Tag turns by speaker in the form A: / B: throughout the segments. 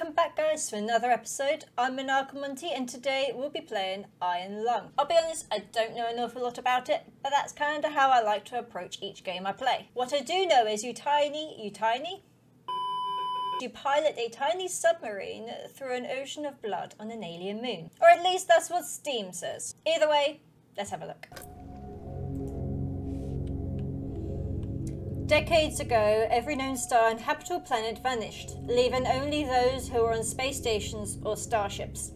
A: Welcome back guys to another episode. I'm Monty and today we'll be playing Iron Lung. I'll be honest, I don't know an awful lot about it, but that's kind of how I like to approach each game I play. What I do know is you pilot a tiny submarine through an ocean of blood on an alien moon. Or at least that's what Steam says. Either way, let's have a look. Decades ago, every known star and habitable planet vanished, leaving only those who were on space stations or starships.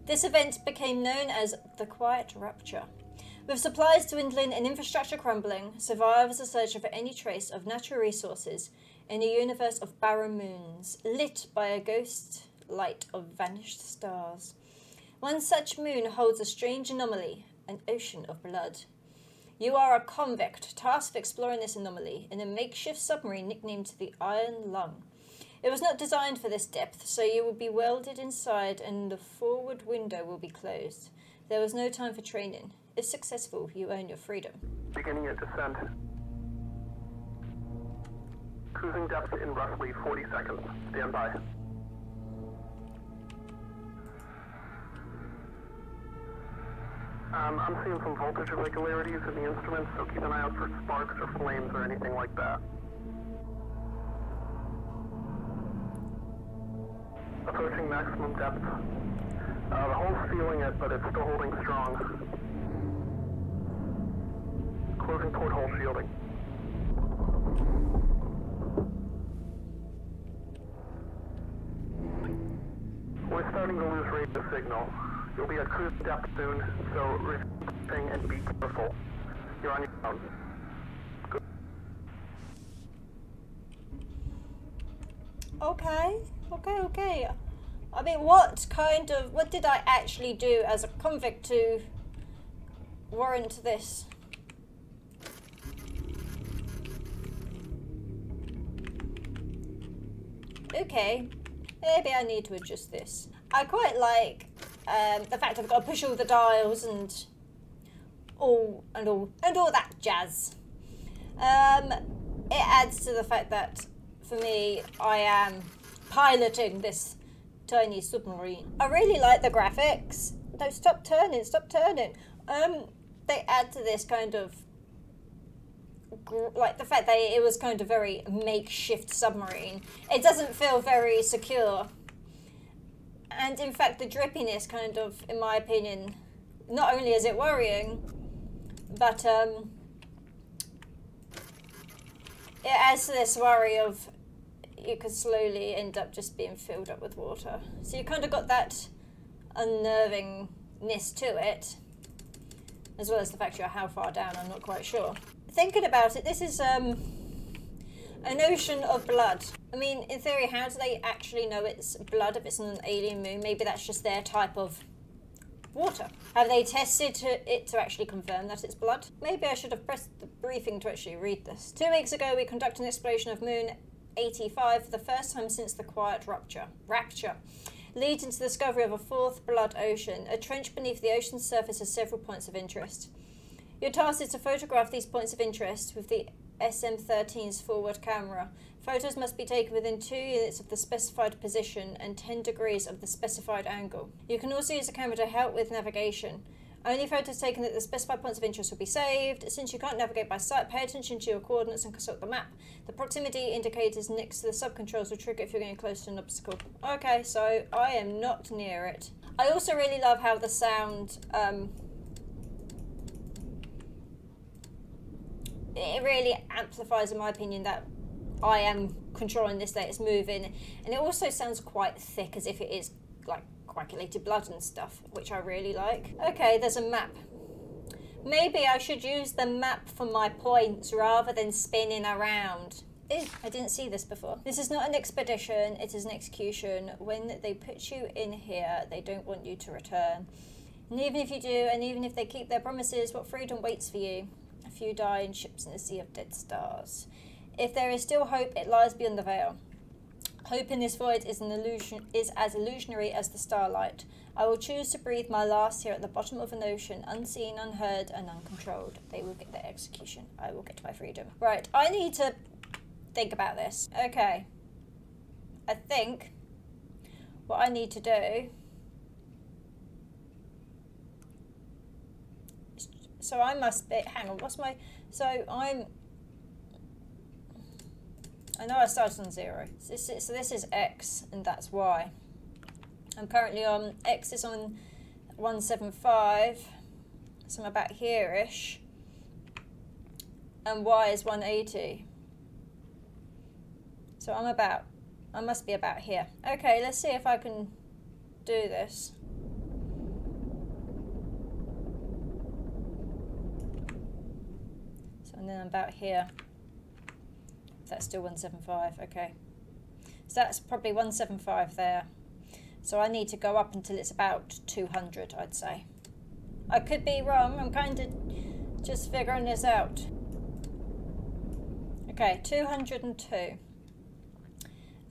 A: This event became known as the Quiet Rupture. With supplies dwindling and infrastructure crumbling, survivors are searching for any trace of natural resources in a universe of barren moons, lit by a ghost light of vanished stars. One such moon holds a strange anomaly, an ocean of blood. You are a convict tasked with exploring this anomaly in a makeshift submarine nicknamed the Iron Lung. It was not designed for this depth, so you will be welded inside and the forward window will be closed. There was no time for training. If successful, you earn your freedom.
B: Beginning your descent. Cruising depth in roughly 40 seconds. Stand by. I'm seeing some voltage irregularities in the instruments, so keep an eye out for sparks or flames or anything like that. Approaching maximum depth. The hull's feeling it, but it's still holding strong. Closing porthole shielding. We're starting to lose radio signal. You'll be at cruise depth soon, so reflecting and be careful. You're on your own. Good.
A: Okay. I mean, what did I actually do as a convict to warrant this? Okay, maybe I need to adjust this. I quite like the fact I've got to push all the dials and all that jazz. It adds to the fact that for me, I am piloting this tiny submarine. I really like the graphics. No, stop turning. They add to this kind of like the fact that it was kind of very makeshift submarine. It doesn't feel very secure. And in fact, the drippiness kind of, in my opinion, not only is it worrying, but it adds to this worry of you could slowly end up just being filled up with water. So you kind of got that unnervingness to it, as well as the fact you're how far down, I'm not quite sure. Thinking about it, this is an ocean of blood. I mean, in theory, how do they actually know it's blood if it's on an alien moon? Maybe that's just their type of water. Have they tested it to actually confirm that it's blood? Maybe I should have pressed the briefing to actually read this. 2 weeks ago, we conducted an exploration of Moon 85 for the first time since the Quiet Rupture, leading to the discovery of a fourth blood ocean. A trench beneath the ocean's surface has several points of interest. Your task is to photograph these points of interest with the SM-13's forward camera. Photos must be taken within 2 units of the specified position and 10 degrees of the specified angle. You can also use the camera to help with navigation. Only photos taken at the specified points of interest will be saved. Since you can't navigate by sight, pay attention to your coordinates and consult the map. The proximity indicators next to the sub-controls will trigger if you're getting close to an obstacle. Okay, so I am not near it. I also really love how the sound, it really amplifies, in my opinion, that I am controlling this, that it's moving. And it also sounds quite thick, as if it is like coagulated blood and stuff, which I really like. Okay, there's a map. Maybe I should use the map for my points rather than spinning around. Ew, I didn't see this before. This is not an expedition, it is an execution. When they put you in here, they don't want you to return. And even if you do, and even if they keep their promises, what freedom waits for you? A few die in ships in a sea of dead stars. If there is still hope, it lies beyond the veil. Hope in this void is as illusionary as the starlight. I will choose to breathe my last here at the bottom of an ocean, unseen, unheard, and uncontrolled. They will get their execution. I will get my freedom. Right, I need to think about this. Okay. I think what I need to do, so I must be, hang on, what's my, so I know I started on 0. So this is X and that's Y. I'm currently on, X is on 175, so I'm about here-ish, and Y is 180. So I must be about here. Okay, let's see if I can do this. So, and then I'm about here. That's still 175, okay. So that's probably 175 there. So I need to go up until it's about 200, I'd say. I could be wrong, I'm kind of just figuring this out. Okay, 202.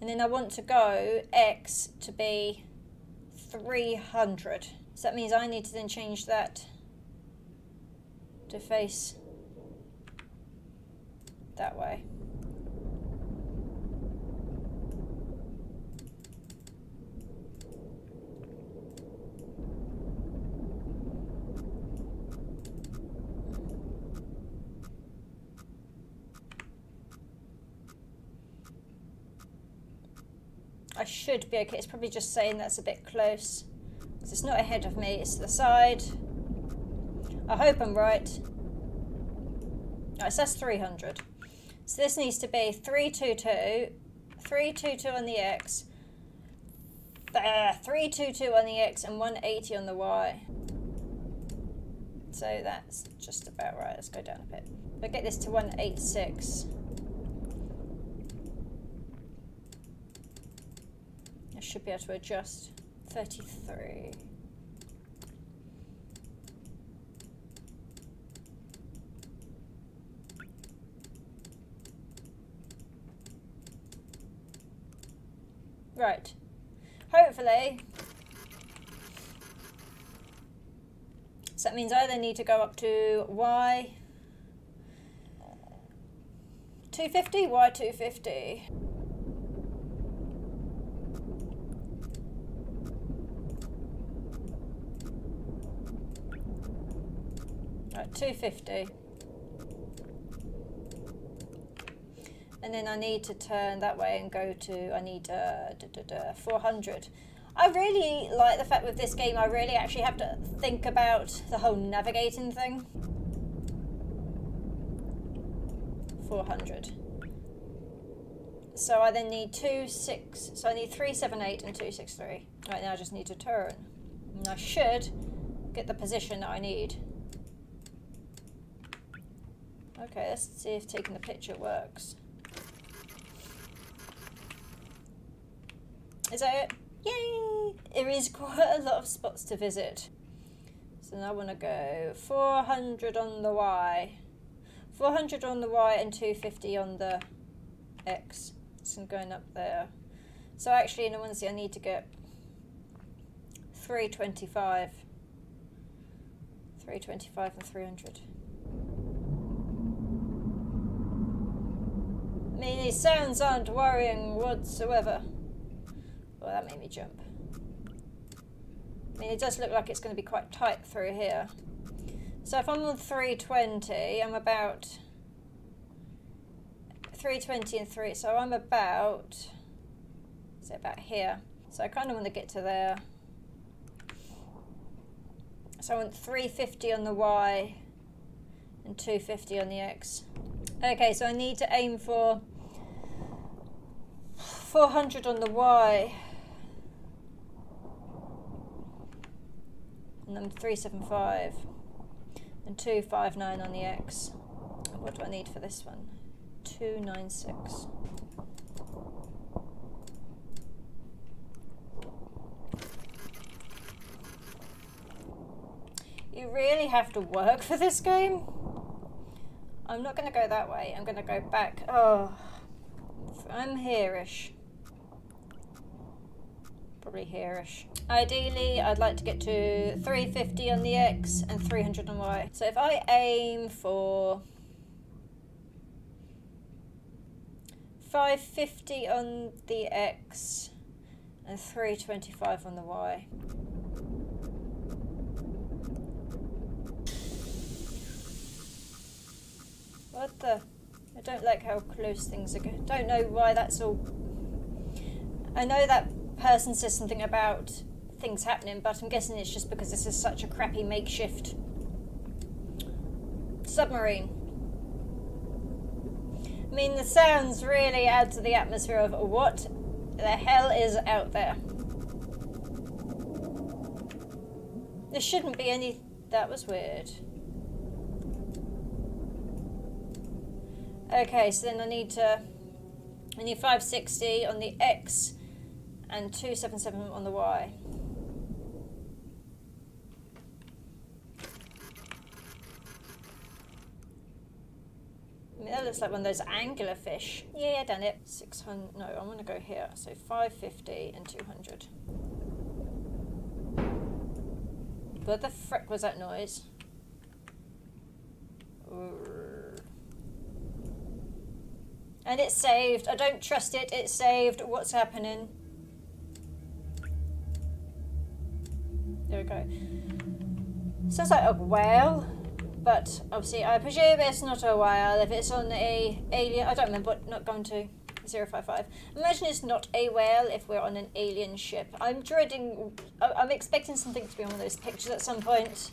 A: And then I want to go X to be 300. So that means I need to then change that to face that way. I should be okay. It's probably just saying that's a bit close. So it's not ahead of me, it's to the side. I hope I'm right. Alright, so that's 300. So this needs to be 322, 322 on the X, 322 on the X, and 180 on the Y. So that's just about right. Let's go down a bit. We'll get this to 186. I should be able to adjust. 33. Right. Hopefully. So that means I then need to go up to Y 250, Y 250. Right, 250. And then I need to turn that way and go to, I need 400. I really like the fact with this game I really actually have to think about the whole navigating thing. 400. So I then need 26, so I need 378 and 263. Right, now I just need to turn. And I should get the position that I need. Okay, let's see if taking the picture works. Is that it? Yay! There is quite a lot of spots to visit. So now I want to go 400 on the Y. 400 on the Y and 250 on the X. So I'm going up there. So actually in honesty I need to get 325. 325 and 300. I mean, these sounds aren't worrying whatsoever. Well, that made me jump. I mean, it does look like it's going to be quite tight through here. So if I'm on 320, I'm about 320 and 3, so I'm about, say about here. So I kind of want to get to there. So I want 350 on the Y and 250 on the X. Okay, so I need to aim for 400 on the Y. And then 375 and 259 on the X. What do I need for this one? 296. You really have to work for this game. I'm not going to go that way. I'm going to go back. Oh, I'm here-ish. Probably here-ish. Ideally, I'd like to get to 350 on the X and 300 on Y. So if I aim for 550 on the X And 325 on the Y. What the? I don't like how close things are going. Don't know why that's all. I know that person says something about things happening, but I'm guessing it's just because this is such a crappy makeshift submarine. I mean, the sounds really add to the atmosphere of what the hell is out there. There shouldn't be any... That was weird. Okay, so then I need 560 on the X and 277 on the Y. I mean, that looks like one of those angular fish. Yeah, done it. 600. No, I'm going to go here. So 550 and 200. What the frick was that noise? And it's saved. I don't trust it. It's saved. What's happening? There we go. Sounds like a whale. But obviously, I presume it's not a whale. If it's on a alien, I don't remember. But not going to 055. Imagine it's not a whale if we're on an alien ship. I'm dreading. I'm expecting something to be on one of those pictures at some point.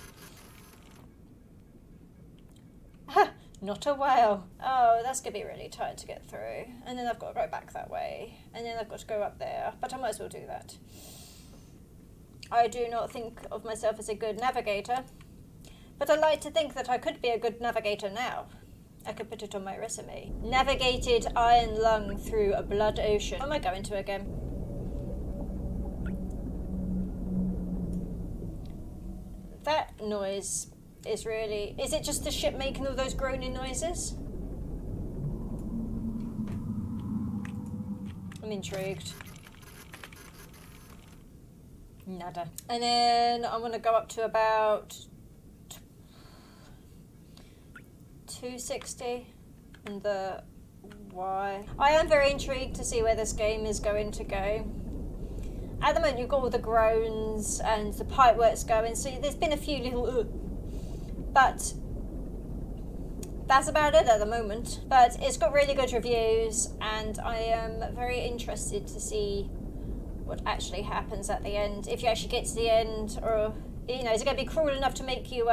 A: Ha! Not a whale. Oh, that's gonna be really tight to get through. And then I've got to go back that way. And then I've got to go up there. But I might as well do that. I do not think of myself as a good navigator. But I like to think that I could be a good navigator now. I could put it on my resume. Navigated iron lung through a blood ocean. What am I going to again? That noise is really... Is it just the ship making all those groaning noises? I'm intrigued. Nada. And then I want to go up to about 260 and the Y. I am very intrigued to see where this game is going to go. At the moment you've got all the groans and the pipe works going, so there's been a few little but that's about it at the moment. But it's got really good reviews and I am very interested to see what actually happens at the end. If you actually get to the end, or you know, is it going to be cruel enough to make you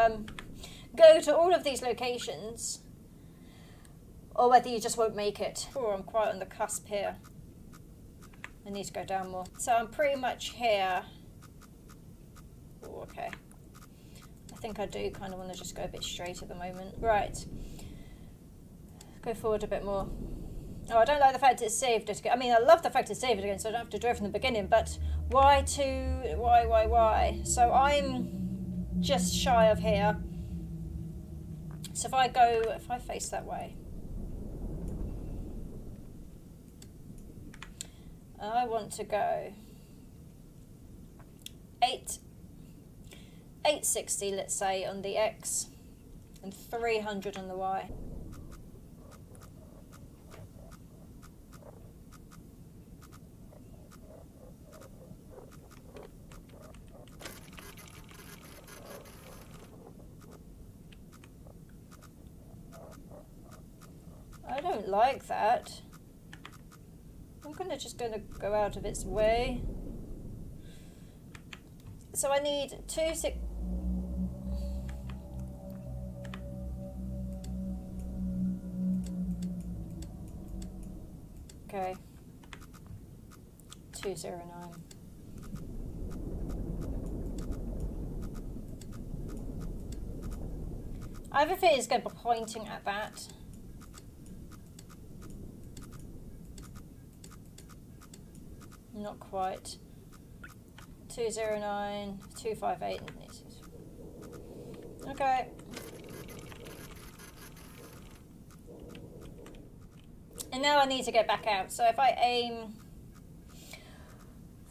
A: go to all of these locations, or whether you just won't make it. Oh, I'm quite on the cusp here. I need to go down more. So I'm pretty much here. Oh, okay. I think I do kind of want to just go a bit straight at the moment. Right. Go forward a bit more. Oh, I don't like the fact it's saved it again. I mean, I love the fact it's saved it again, so I don't have to do it from the beginning, but why? So I'm just shy of here. So if I face that way, I want to go 860, let's say, on the X, and 300 on the Y. I don't like that. I'm just gonna go out of its way. So I need 260. Okay. 209. I have a feeling it's going to be pointing at that. Not quite. 209, 258. Okay. And now I need to get back out. So if I aim...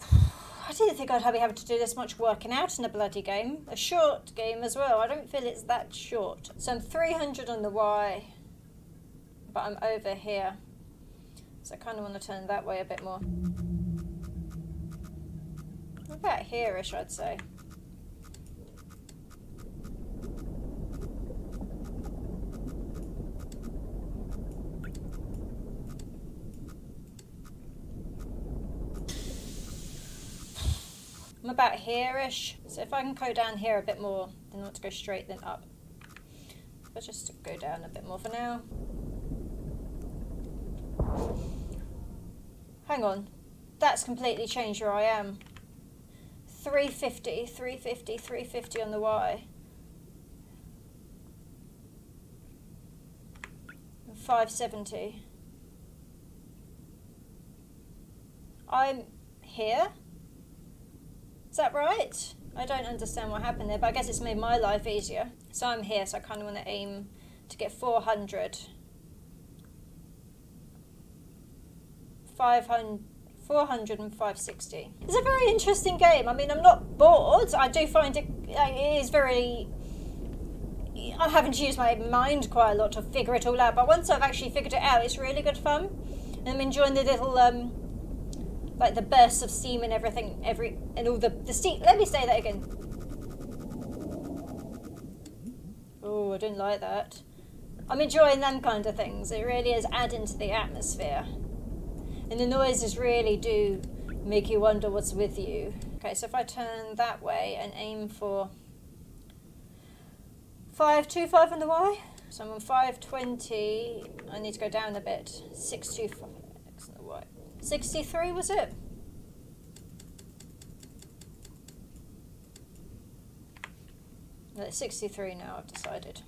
A: I didn't think I'd be able to do this much working out in a bloody game. A short game as well. I don't feel it's that short. So I'm 300 on the Y. But I'm over here. So I kind of want to turn that way a bit more. About here-ish, I'd say. I'm about here-ish. So if I can go down here a bit more, then I want to go straight, then up. But just to go down a bit more for now. Hang on. That's completely changed where I am. 350, 350, 350 on the Y. And 570. I'm here? Is that right? I don't understand what happened there, but I guess it's made my life easier. So I'm here, so I kind of want to aim to get 400. 400 and 560. It's a very interesting game. I mean, I'm not bored. I do find it is very... I'm having to use my mind quite a lot to figure it all out, but once I've actually figured it out, it's really good fun. And I'm enjoying the little... like the bursts of steam and everything, and all the steam. Let me say that again. Oh, I didn't like that. I'm enjoying them kind of things. It really is adding to the atmosphere. And the noises really do make you wonder what's with you. Okay, so if I turn that way and aim for 525 on the Y. So I'm on 520. I need to go down a bit. 625 X on the Y. 63 was it? No, it's 63 now, I've decided.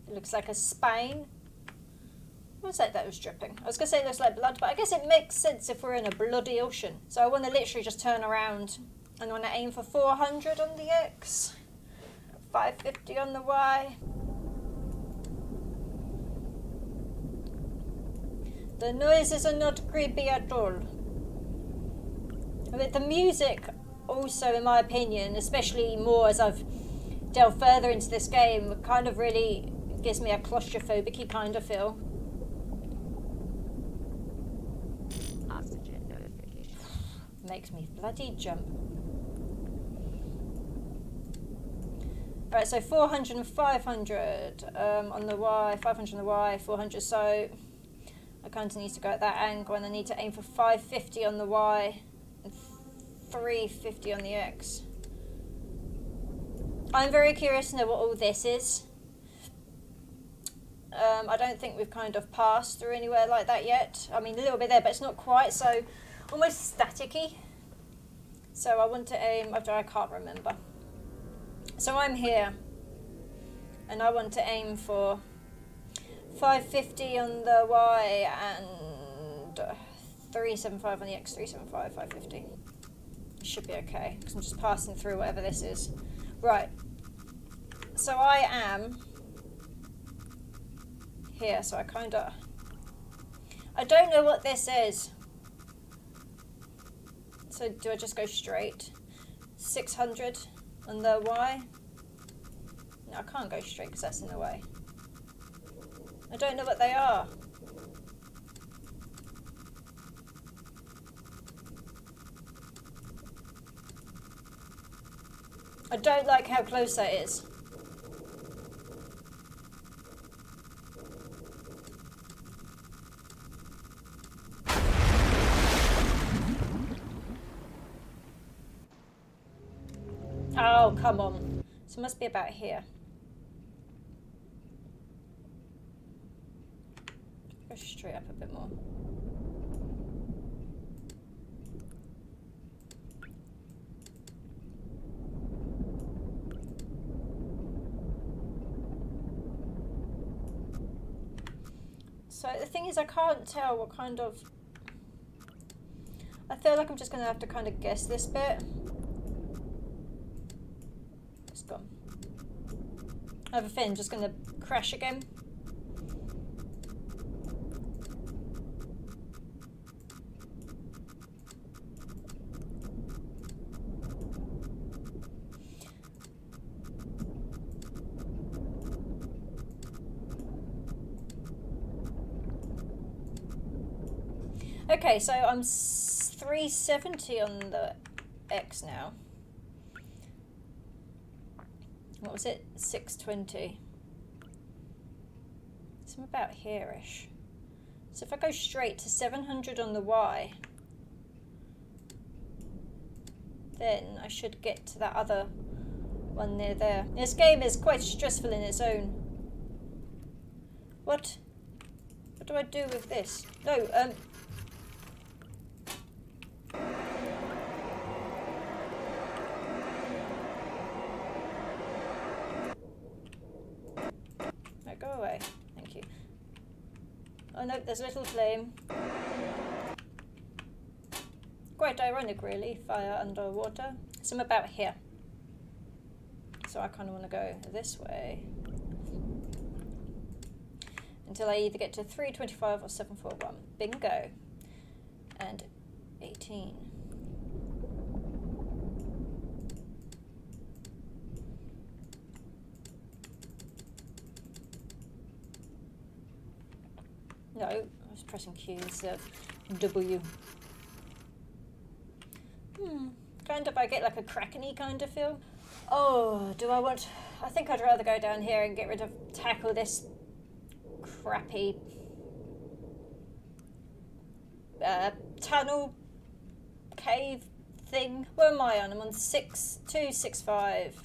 A: It looks like a spine. What was that was dripping? I was going to say it looks like blood, but I guess it makes sense if we're in a bloody ocean. So I want to literally just turn around and I want to aim for 400 on the X. 550 on the Y. The noises are not creepy at all. I mean, the music also, in my opinion, especially more as I've delved further into this game, kind of really gives me a claustrophobic-y kind of feel.
C: Oxygen notification.
A: Makes me bloody jump. Right, so 400 and 500 on the Y, 500 on the Y, 400, so I kind of need to go at that angle, and I need to aim for 550 on the Y and 350 on the X. I'm very curious to know what all this is. I don't think we've kind of passed through anywhere like that yet. I mean, a little bit there, but it's not quite, so almost staticky. So I want to aim, after I can't remember. So I'm here, and I want to aim for 550 on the Y and 375 on the X, 375, 550. Should be okay, because I'm just passing through whatever this is. Right, so I am here, so I don't know what this is. So do I just go straight? 600 on the Y? No, I can't go straight because that's in the way. I don't know what they are. I don't like how close that is. Oh, come on. So it must be about here. Go straight up a bit more. So the thing is, I can't tell what kind of... I feel like I'm just going to have to kind of guess this bit. It's gone. I have a feeling I'm just going to crash again. Okay, so I'm 370 on the X now. What was it? 620. So I'm about here-ish. So if I go straight to 700 on the Y, then I should get to that other one near there. This game is quite stressful in its own. What do I do with this? No, no, go away. Thank you. Oh no, there's a little flame. Quite ironic, really, fire underwater. So I'm about here. So I kind of want to go this way until I either get to 325 or 741. Bingo. And 18. No, I was pressing Q instead of W. Kind of, I get like a Kraken-y kind of feel. Oh, do I want... I think I'd rather go down here and get rid of... tackle this crappy... tunnel cave thing. Where am I on? I'm on 265.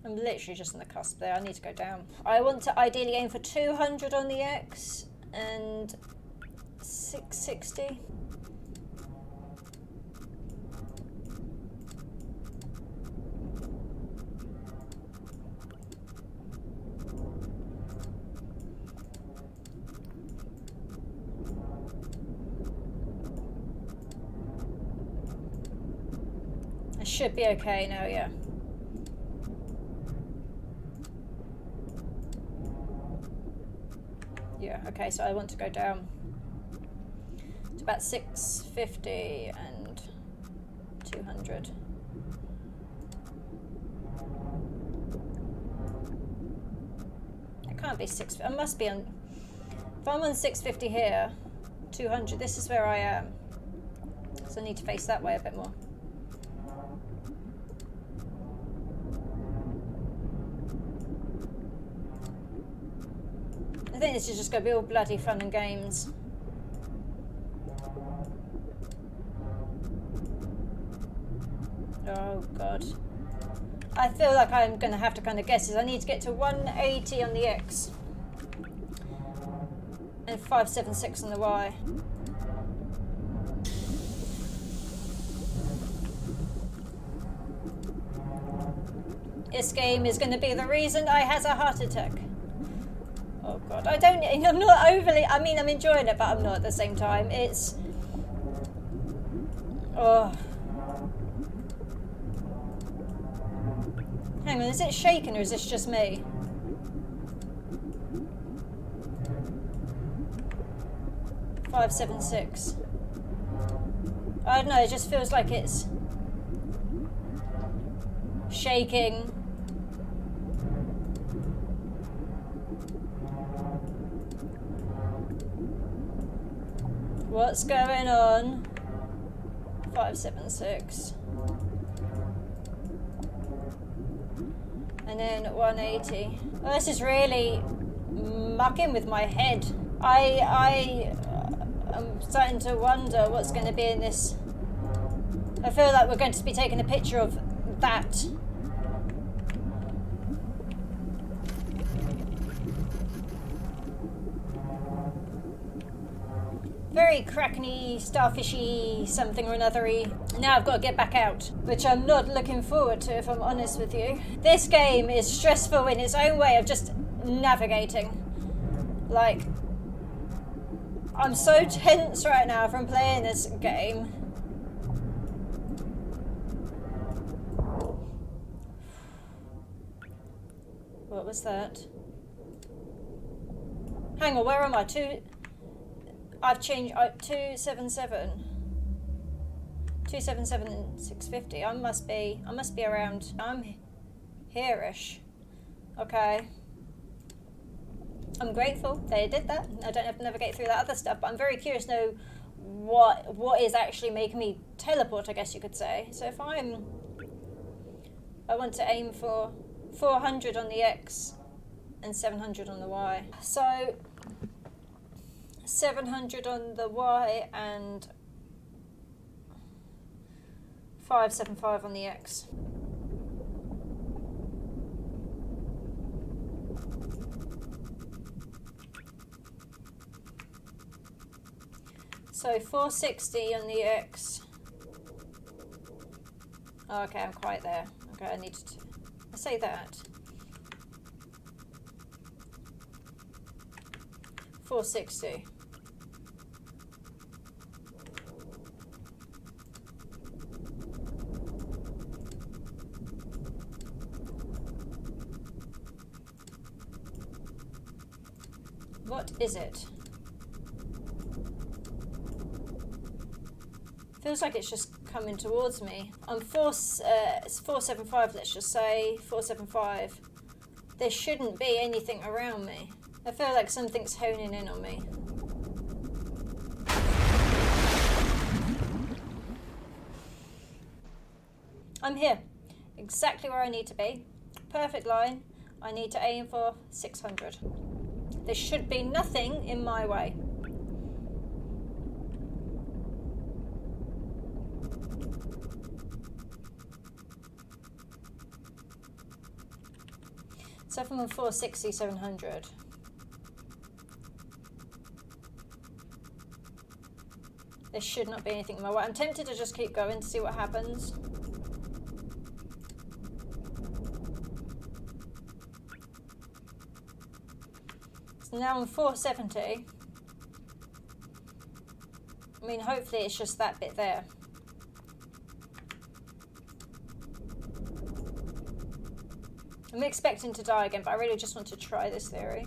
A: I'm literally just on the cusp there. I need to go down. I want to ideally aim for 200 on the X and 660. I should be okay now, yeah. Yeah, okay, so I want to go down to about 650 and 200. It can't be 650. I must be on... If I'm on 650 here, 200, this is where I am. So I need to face that way a bit more. I think this is just going to be all bloody fun and games. Oh god. I feel like I'm going to have to kind of guess this. I need to get to 180 on the X. And 576 on the Y. This game is going to be the reason I had a heart attack. Oh god, I'm not overly, I mean I'm enjoying it, but I'm not at the same time. It's... Oh. Hang on, is it shaking or is this just me? Five, 7, 6. I don't know, it just feels like it's shaking. What's going on? 5, 7, 6. And then 180. Oh, this is really mucking with my head. I'm starting to wonder what's going to be in this. I feel like we're going to be taking a picture of that. Very Kraken-y, starfishy, something or another-y. Now I've got to get back out, which I'm not looking forward to, if I'm honest with you. This game is stressful in its own way of just navigating. Like, I'm so tense right now from playing this game. What was that? Hang on, where am I? I've changed 277. 277 and 650. I must be around. I'm here-ish. Okay. I'm grateful they did that. I don't have to navigate through that other stuff, but I'm very curious to know what is actually making me teleport, I guess you could say. So if I want to aim for 400 on the X and 700 on the Y. So 700 on the Y and 575 on the X. So 460 on the X. Oh, okay, I'm quite there. Okay, I need to... I say that. 460. What is it? Feels like it's just coming towards me. I'm it's 475, let's just say. 475. There shouldn't be anything around me. I feel like something's honing in on me. I'm here. Exactly where I need to be. Perfect line. I need to aim for 600. There should be nothing in my way. So if I'm on 460, 700. There should not be anything in my way. I'm tempted to just keep going to see what happens. So now I'm 470. I mean, hopefully it's just that bit there. I'm expecting to die again, but I really just want to try this theory.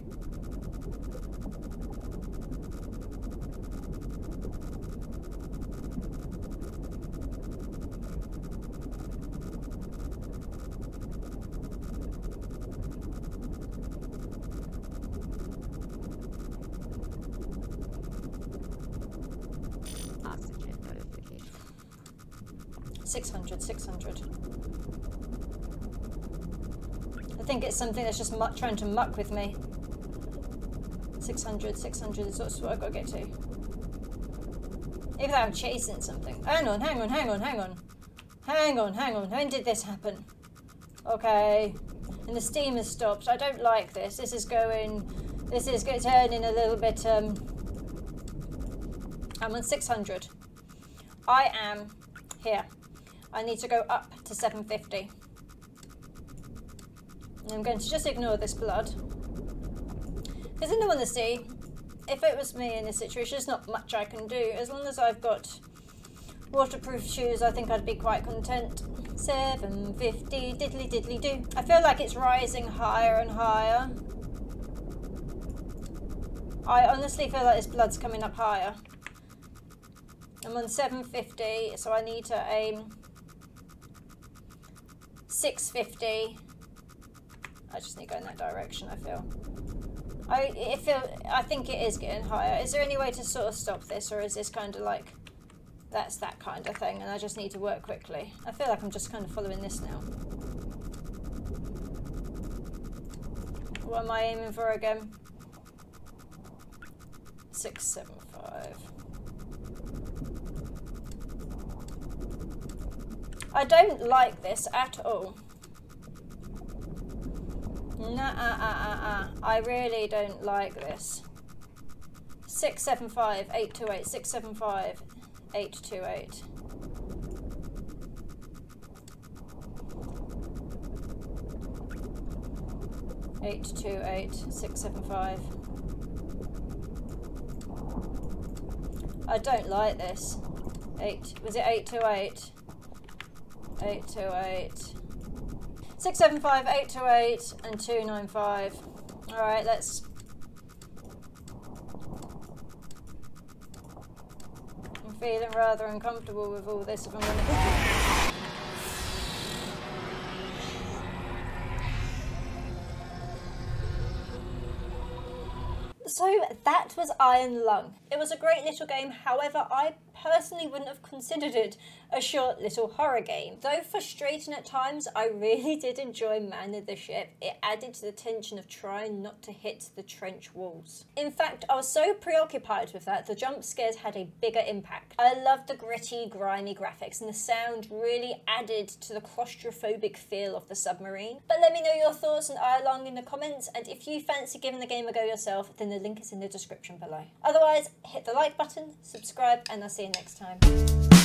C: Oxygen notification.
A: 600, 600. I think it's something that's just trying to muck with me. 600, 600 is what I've got to get to. Even though I'm chasing something. Hang on, hang on, hang on, hang on. Hang on, hang on. When did this happen? Okay. And the steam has stopped. I don't like this. This is turning a little bit, I'm on 600. I am here. I need to go up to 750. And I'm going to just ignore this blood. Because in all honesty, if it was me in this situation, there's not much I can do. As long as I've got waterproof shoes, I think I'd be quite content. 750, diddly diddly do. I feel like it's rising higher and higher. I honestly feel like this blood's coming up higher. I'm on 750, so I need to aim 650. I just need to go in that direction, I feel. I think it is getting higher. Is there any way to sort of stop this, or is this kind of like, that's that kind of thing, and I just need to work quickly? I feel like I'm just kind of following this now. What am I aiming for again? 675. I don't like this at all. I really don't like this. 675, 828, 675, 828. Eight two eight 675. I don't like this. Was it 828? 828. 675, 828, and 295. Alright, let's... I'm feeling rather uncomfortable with all this if I'm gonna... So that was Iron Lung. It was a great little game, however I personally wouldn't have considered it a short little horror game. Though frustrating at times, I really did enjoy manning the ship. It added to the tension of trying not to hit the trench walls. In fact, I was so preoccupied with that, the jump scares had a bigger impact. I loved the gritty, grimy graphics, and the sound really added to the claustrophobic feel of the submarine. But let me know your thoughts on Iron Lung in the comments, and if you fancy giving the game a go yourself, then the link is in the description below. Otherwise, hit the like button, subscribe, and I'll see you next time.